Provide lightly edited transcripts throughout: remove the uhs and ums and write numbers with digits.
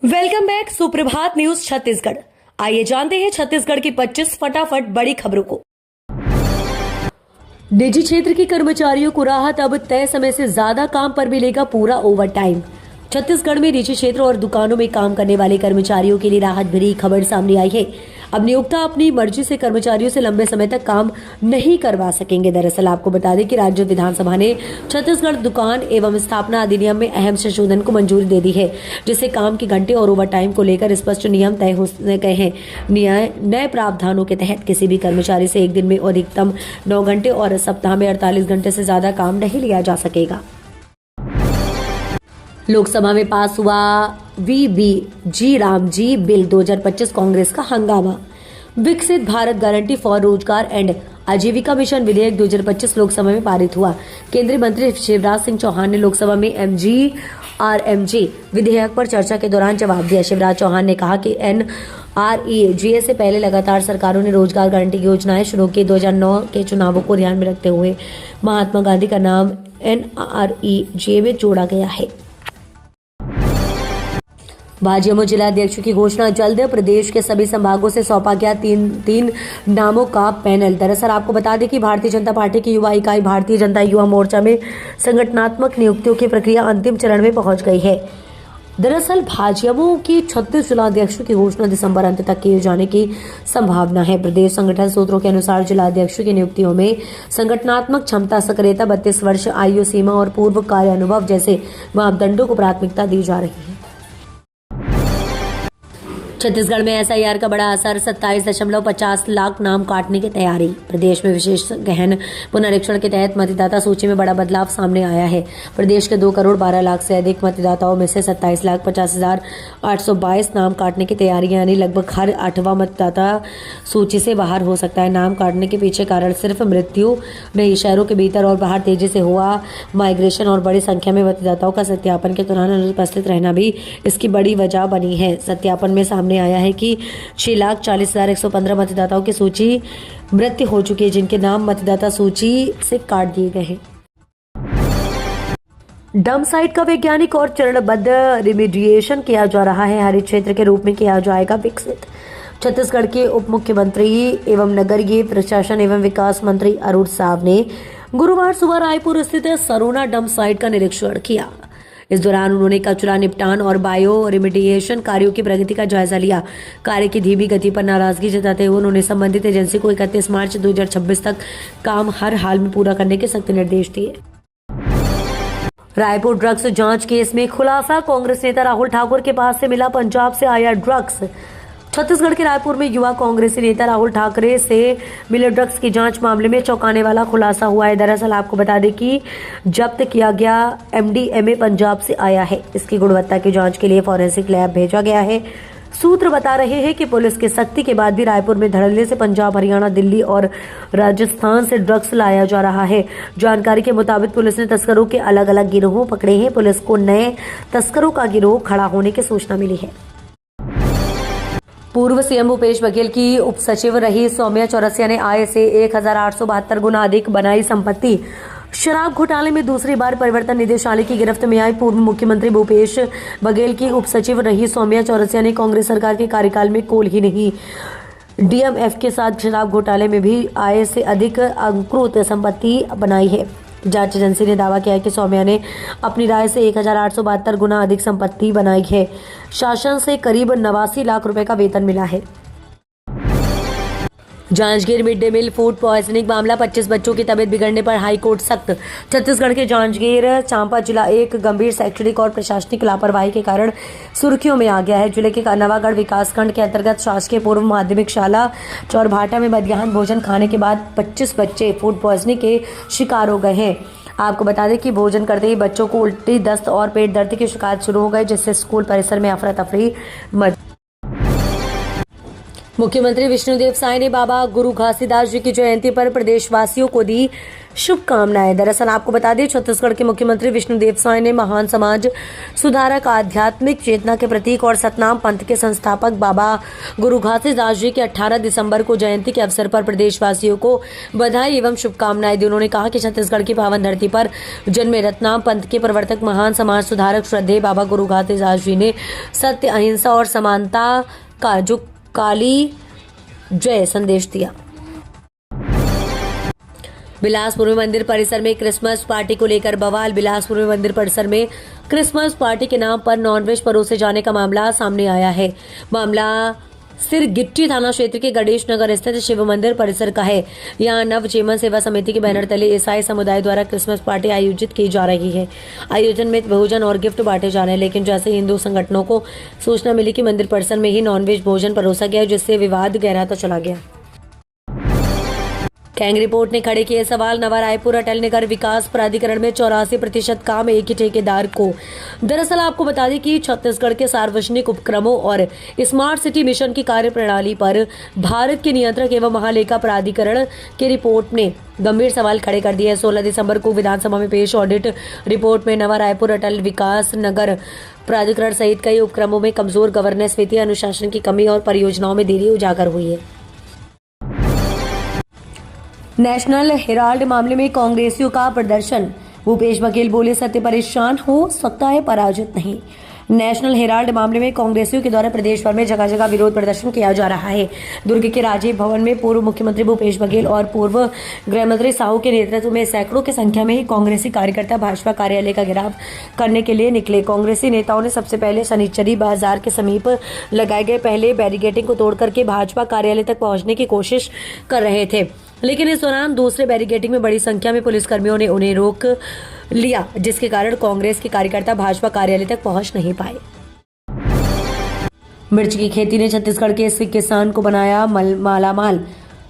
Welcome back सुप्रभात news Chhattisgarh. आइए जानते हैं छत्तीसगढ़ की 25 फटाफट बड़ी खबरों को। निजी क्षेत्र के कर्मचारियों को राहत, अब तय समय से ज्यादा काम पर मिलेगा पूरा ओवर टाइम। छत्तीसगढ़ में निजी क्षेत्र और दुकानों में काम करने वाले कर्मचारियों के लिए राहत भरी खबर सामने आई है। अब नियोक्ता अपनी मर्जी से कर्मचारियों से लंबे समय तक काम नहीं करवा सकेंगे। दरअसल आपको बता दें कि राज्य विधानसभा ने छत्तीसगढ़ दुकान एवं स्थापना अधिनियम में अहम संशोधन को मंजूरी दे दी है, जिससे काम के घंटे और ओवर टाइम को लेकर स्पष्ट नियम तय हो गए हैं। नए प्रावधानों के तहत किसी भी कर्मचारी से एक दिन में अधिकतम 9 घंटे और सप्ताह में 48 घंटे से ज्यादा काम नहीं लिया जा सकेगा। लोकसभा में पास हुआ वीबीजी रामजी बिल 2025 कांग्रेस का हंगामा। विकसित भारत गारंटी फॉर रोजगार एंड आजीविका मिशन विधेयक 2025 लोकसभा में पारित हुआ। केंद्रीय मंत्री शिवराज सिंह चौहान ने लोकसभा में एमजीआरएमजी विधेयक पर चर्चा के दौरान जवाब दिया। शिवराज चौहान ने कहा कि NREGA से पहले लगातार सरकारों ने रोजगार गारंटी की योजनाएं शुरू की। 2009 के चुनावों को ध्यान में रखते हुए महात्मा गांधी का नाम NREGA में जोड़ा गया है। भाजपा जिला अध्यक्ष की घोषणा जल्द। प्रदेश के सभी संभागों से सौंपा गया तीन नामों का पैनल। दरअसल आपको बता दें कि भारतीय जनता पार्टी की युवा इकाई भारतीय जनता युवा मोर्चा में संगठनात्मक नियुक्तियों की प्रक्रिया अंतिम चरण में पहुंच गई है। दरअसल भाजपा की 36 जिला अध्यक्षों की घोषणा दिसंबर अंत तक किए जाने की संभावना है। प्रदेश संगठन सूत्रों के अनुसार जिला अध्यक्षों की नियुक्तियों में संगठनात्मक क्षमता, सक्रियता, 32 वर्ष आयु सीमा और पूर्व कार्य अनुभव जैसे मापदंडों को प्राथमिकता दी जा रही है। छत्तीसगढ़ में SIR का बड़ा असर, 27.50 लाख नाम काटने की तैयारी। प्रदेश में विशेष गहन पुनरीक्षण के तहत मतदाता सूची में बड़ा बदलाव सामने आया है। प्रदेश के 2 करोड़ 12 लाख से अधिक मतदाताओं में से 27,50,822 नाम काटने की तैयारी, यानी लगभग हर 8वां मतदाता सूची से बाहर हो सकता है। नाम काटने के पीछे कारण सिर्फ मृत्यु नहीं, शहरों के भीतर और बाहर तेजी से हुआ माइग्रेशन और बड़ी संख्या में मतदाताओं का सत्यापन के दौरान अनुपस्थित रहना भी इसकी बड़ी वजह बनी है। सत्यापन में सामने आया है कि 6,40,115 मतदाताओं की सूची मृत्यु हो चुकी है, जिनके नाम मतदाता सूची से काट दिए गए हैं। डंप साइट का वैज्ञानिक और चरणबद्ध रिमीडिएशन किया जा रहा है। हरित क्षेत्र के रूप में किया जाएगा विकसित। छत्तीसगढ़ के उप मुख्यमंत्री एवं नगरीय प्रशासन एवं विकास मंत्री अरुण साव ने गुरुवार सुबह रायपुर स्थित सरोना डंप साइट का निरीक्षण किया। इस दौरान उन्होंने कचरा निपटान और बायो रिमीडिएशन कार्यों की प्रगति का जायजा लिया। कार्य की धीमी गति पर नाराजगी जताते हुए उन्होंने संबंधित एजेंसी को 31 मार्च 2026 तक काम हर हाल में पूरा करने के सख्त निर्देश दिए। रायपुर ड्रग्स जांच केस में खुलासा, कांग्रेस नेता राहुल ठाकुर के पास से मिला पंजाब से आया ड्रग्स। छत्तीसगढ़ के रायपुर में युवा कांग्रेसी नेता राहुल ठाकरे से मिले ड्रग्स की जांच मामले में चौंकाने वाला खुलासा हुआ है। दरअसल आपको बता दें कि जब्त किया गया MDMA पंजाब से आया है। इसकी गुणवत्ता की जांच के लिए फॉरेंसिक लैब भेजा गया है। सूत्र बता रहे हैं कि पुलिस की सख्ती के बाद भी रायपुर में धड़ल्ले से पंजाब, हरियाणा, दिल्ली और राजस्थान से ड्रग्स लाया जा रहा है। जानकारी के मुताबिक पुलिस ने तस्करों के अलग अलग गिरोह पकड़े हैं। पुलिस को नए तस्करों का गिरोह खड़ा होने की सूचना मिली है। पूर्व CM भूपेश बघेल की उप सचिव रही सौम्या चौरसिया ने आय से 1,872 गुना अधिक बनाई संपत्ति। शराब घोटाले में दूसरी बार परिवर्तन निदेशालय की गिरफ्त में आई पूर्व मुख्यमंत्री भूपेश बघेल की उप सचिव रही सौम्या चौरसिया ने कांग्रेस सरकार के कार्यकाल में कोल ही नहीं, DMF के साथ शराब घोटाले में भी आय से अधिक अंकुरित संपत्ति बनाई है। जांच एजेंसी ने दावा किया है कि सौम्या ने अपनी राय से 1,872 गुना अधिक संपत्ति बनाई है। शासन से करीब 89 लाख रुपए का वेतन मिला है। Janjgir mid day meal food poisoning मामला, 25 बच्चों की तबीयत बिगड़ने पर हाईकोर्ट सख्त। छत्तीसगढ़ के जांजगीर चांपा जिला एक गंभीर शैक्षणिक और प्रशासनिक लापरवाही के कारण सुर्खियों में आ गया है। जिले के नवागढ़ विकासखंड के अंतर्गत शासकीय पूर्व माध्यमिक शाला चौरभाटा में मध्याह्न भोजन खाने के बाद 25 बच्चे फूड पॉइजनिंग के शिकार हो गए हैं। आपको बता दें कि भोजन करते ही बच्चों को उल्टी, दस्त और पेट दर्द की शिकायत शुरू हो गई, जिससे स्कूल परिसर में अफरा तफरी मुख्यमंत्री विष्णुदेव साय ने बाबा गुरु घासीदास जी की जयंती पर प्रदेशवासियों को दी शुभकामनाएं। दरअसल आपको बता दें, छत्तीसगढ़ के मुख्यमंत्री विष्णुदेव साय ने महान समाज सुधारक, आध्यात्मिक चेतना के प्रतीक और सतनाम पंथ के संस्थापक बाबा गुरु घासीदास जी के 18 दिसंबर को जयंती के अवसर पर प्रदेशवासियों को बधाई एवं शुभकामनाएं दी। उन्होंने कहा कि छत्तीसगढ़ की पावन धरती पर जन्मे रत्नाम पंथ के प्रवर्तक, महान समाज सुधारक श्रद्धेय बाबा गुरु घासीदास जी ने सत्य, अहिंसा और समानता का जो काली जय संदेश दिया। बिलासपुर में मंदिर परिसर में क्रिसमस पार्टी को लेकर बवाल। बिलासपुर में मंदिर परिसर में क्रिसमस पार्टी के नाम पर नॉनवेज परोसे जाने का मामला सामने आया है। मामला सिरगिट्टी थाना क्षेत्र के गणेश नगर स्थित शिव मंदिर परिसर का है। यहाँ नव जीवन सेवा समिति के बैनर तले ईसाई समुदाय द्वारा क्रिसमस पार्टी आयोजित की जा रही है। आयोजन में भोजन और गिफ्ट बांटे जा रहे हैं, लेकिन जैसे हिंदू संगठनों को सूचना मिली कि मंदिर परिसर में ही नॉनवेज भोजन परोसा गया, जिससे विवाद गहराता चला गया। कैंग रिपोर्ट ने खड़े किए सवाल। नवा रायपुर अटल नगर विकास प्राधिकरण में 84% काम एक ही ठेकेदार को। दरअसल आपको बता दें कि छत्तीसगढ़ के सार्वजनिक उपक्रमों और स्मार्ट सिटी मिशन की कार्यप्रणाली पर भारत के नियंत्रक एवं महालेखा प्राधिकरण की रिपोर्ट ने गंभीर सवाल खड़े कर दिए। 16 दिसंबर को विधानसभा में पेश ऑडिट रिपोर्ट में नवा रायपुर अटल विकास नगर प्राधिकरण सहित कई उपक्रमों में कमजोर गवर्नेंस, वित्तीय अनुशासन की कमी और परियोजनाओं में देरी उजागर हुई है। नेशनल हेराल्ड मामले में कांग्रेसियों का प्रदर्शन। भूपेश बघेल बोले, सत्य परेशान हो सकता है, पराजित नहीं। नेशनल हेराल्ड मामले में कांग्रेसियों के द्वारा प्रदेश भर में जगह जगह विरोध प्रदर्शन किया जा रहा है। दुर्ग के राजीव भवन में पूर्व मुख्यमंत्री भूपेश बघेल और पूर्व गृहमंत्री साहू के नेतृत्व में सैकड़ों की संख्या में ही कांग्रेसी कार्यकर्ता भाजपा कार्यालय का घेराव करने के लिए निकले। कांग्रेसी नेताओं ने सबसे पहले शनिचरी बाजार के समीप लगाए गए पहले बैरिकेडिंग को तोड़ करके भाजपा कार्यालय तक पहुंचने की कोशिश कर रहे थे, लेकिन इस दौरान दूसरे बैरिकेडिंग में बड़ी संख्या में पुलिसकर्मियों ने उन्हें रोक लिया, जिसके कारण कांग्रेस के कार्यकर्ता भाजपा कार्यालय तक पहुंच नहीं पाए। मिर्च की खेती ने छत्तीसगढ़ के इस किसान को बनाया मालामाल।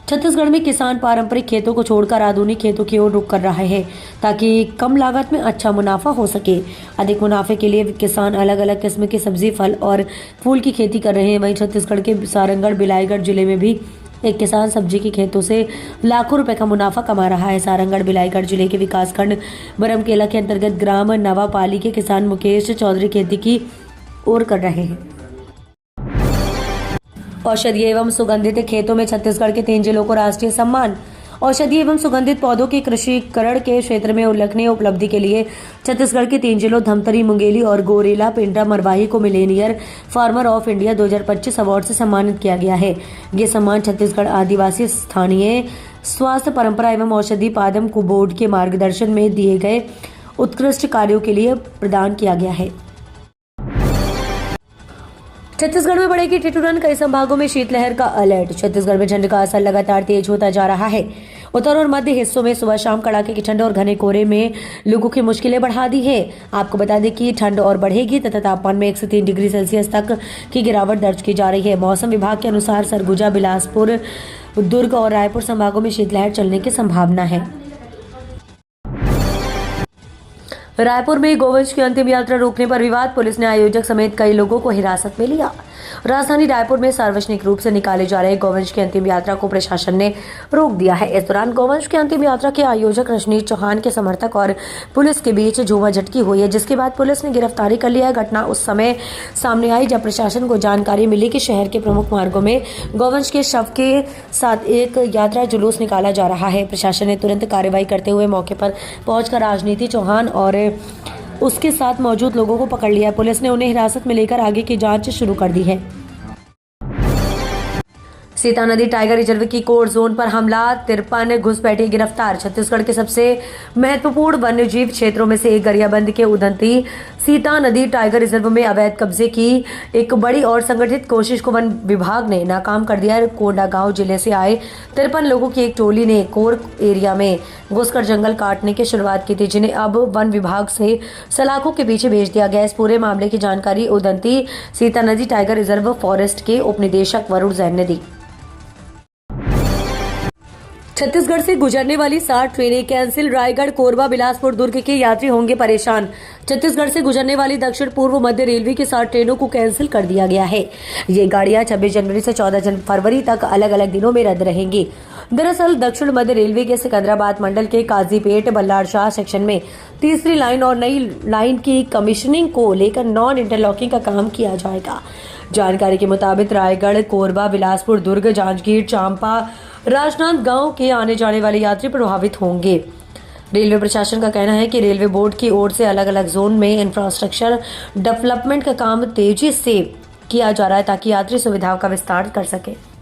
छत्तीसगढ़ में किसान पारंपरिक खेतों को छोड़कर आधुनिक खेतों की ओर रुख कर रहे हैं, ताकि कम लागत में अच्छा मुनाफा हो सके। अधिक मुनाफे के लिए किसान अलग अलग किस्म के सब्जी, फल और फूल की खेती कर रहे हैं। वहीं छत्तीसगढ़ के सारंगढ़, बिलाईगढ़ जिले में भी एक किसान सब्जी की खेतों से लाखों रुपए का मुनाफा कमा रहा है। सारंगढ़ बिलाईगढ़ जिले के विकासखंड बरमकेला के अंतर्गत ग्राम नवापाली के किसान मुकेश चौधरी खेती की ओर कर रहे हैं। औषधीय एवं सुगंधित खेतों में छत्तीसगढ़ के 3 जिलों को राष्ट्रीय सम्मान। औषधीय एवं सुगंधित पौधों के कृषिकरण के क्षेत्र में उल्लेखनीय उपलब्धि के लिए छत्तीसगढ़ के 3 जिलों धमतरी, मुंगेली और गोरेला पेंड्रा मरवाही को Millionaire farmer of India 2025 award से सम्मानित किया गया है। ये सम्मान छत्तीसगढ़ आदिवासी स्थानीय स्वास्थ्य परंपरा एवं औषधि पादम को बोर्ड के मार्गदर्शन में दिए गए उत्कृष्ट कार्यों के लिए प्रदान किया गया है। छत्तीसगढ़ में बढ़ेगी ठिठुरन, कई संभागों में शीतलहर का अलर्ट। छत्तीसगढ़ में ठंड का असर लगातार तेज होता जा रहा है। उत्तर और मध्य हिस्सों में सुबह शाम कड़ाके की ठंड और घने कोहरे में लोगों की मुश्किलें बढ़ा दी है। आपको बता दें कि ठंड और बढ़ेगी तथा तापमान में 1 से 3 डिग्री सेल्सियस तक की गिरावट दर्ज की जा रही है। मौसम विभाग के अनुसार सरगुजा, बिलासपुर, दुर्ग और रायपुर संभागों में शीतलहर चलने की संभावना है। रायपुर में गोवंश की अंतिम यात्रा रोकने पर विवाद। पुलिस ने आयोजक समेत कई लोगों को हिरासत में लिया। राजधानी रायपुर में सार्वजनिक रूप से निकाले जा रहे गोवंश की अंतिम यात्रा को प्रशासन ने रोक दिया है। इस दौरान गोवंश की अंतिम यात्रा के आयोजक रजनीश चौहान के समर्थक और पुलिस के बीच झूमाझटकी हुई है, जिसके बाद पुलिस ने गिरफ्तारी कर लिया है। घटना उस समय सामने आई जब प्रशासन को जानकारी मिली कि शहर के प्रमुख मार्गों में गोवंश के शव के साथ एक यात्रा जुलूस निकाला जा रहा है। प्रशासन ने तुरंत कार्रवाई करते हुए मौके पर पहुंचकर राजनीति चौहान और उसके साथ मौजूद लोगों को पकड़ लिया। पुलिस ने उन्हें हिरासत में लेकर आगे की जांच शुरू कर दी है। सीता नदी टाइगर रिजर्व की कोर जोन पर हमला, 53 घुसपैठिए गिरफ्तार। छत्तीसगढ़ के सबसे महत्वपूर्ण वन्य जीव क्षेत्रों में से एक गरियाबंद के उदंती सीता नदी टाइगर रिजर्व में अवैध कब्जे की एक बड़ी और संगठित कोशिश को वन विभाग ने नाकाम कर दिया है। कोंडागांव जिले से आए 53 लोगों की एक टोली ने कोर एरिया में घुसकर जंगल काटने की शुरुआत की थी, जिन्हें अब वन विभाग से सलाखों के पीछे भेज दिया गया। इस पूरे मामले की जानकारी उदंती सीता नदी टाइगर रिजर्व फॉरेस्ट के उप निदेशक वरुण जैन ने दी। छत्तीसगढ़ से गुजरने वाली 60 ट्रेनें कैंसिल। रायगढ़, कोरबा, बिलासपुर, दुर्ग के यात्री होंगे परेशान। छत्तीसगढ़ से गुजरने वाली दक्षिण पूर्व मध्य रेलवे की 60 ट्रेनों को कैंसिल कर दिया गया है। ये गाड़ियां 26 जनवरी से 14 फरवरी तक अलग अलग दिनों में रद्द रहेंगी। दरअसल दक्षिण मध्य रेलवे के सिकंदराबाद मंडल के काजीपेट बल्लारशाह सेक्शन में तीसरी लाइन और नई लाइन की कमीशनिंग को लेकर नॉन इंटरलॉकिंग का काम किया जाएगा। जानकारी के मुताबिक रायगढ़, कोरबा, बिलासपुर, दुर्ग, जांजगीर, चांपा, राजनांदगांव के आने जाने वाले यात्री प्रभावित होंगे। रेलवे प्रशासन का कहना है कि रेलवे बोर्ड की ओर से अलग अलग जोन में इंफ्रास्ट्रक्चर डेवलपमेंट का काम तेजी से किया जा रहा है ताकि यात्री सुविधाओं का विस्तार कर सके।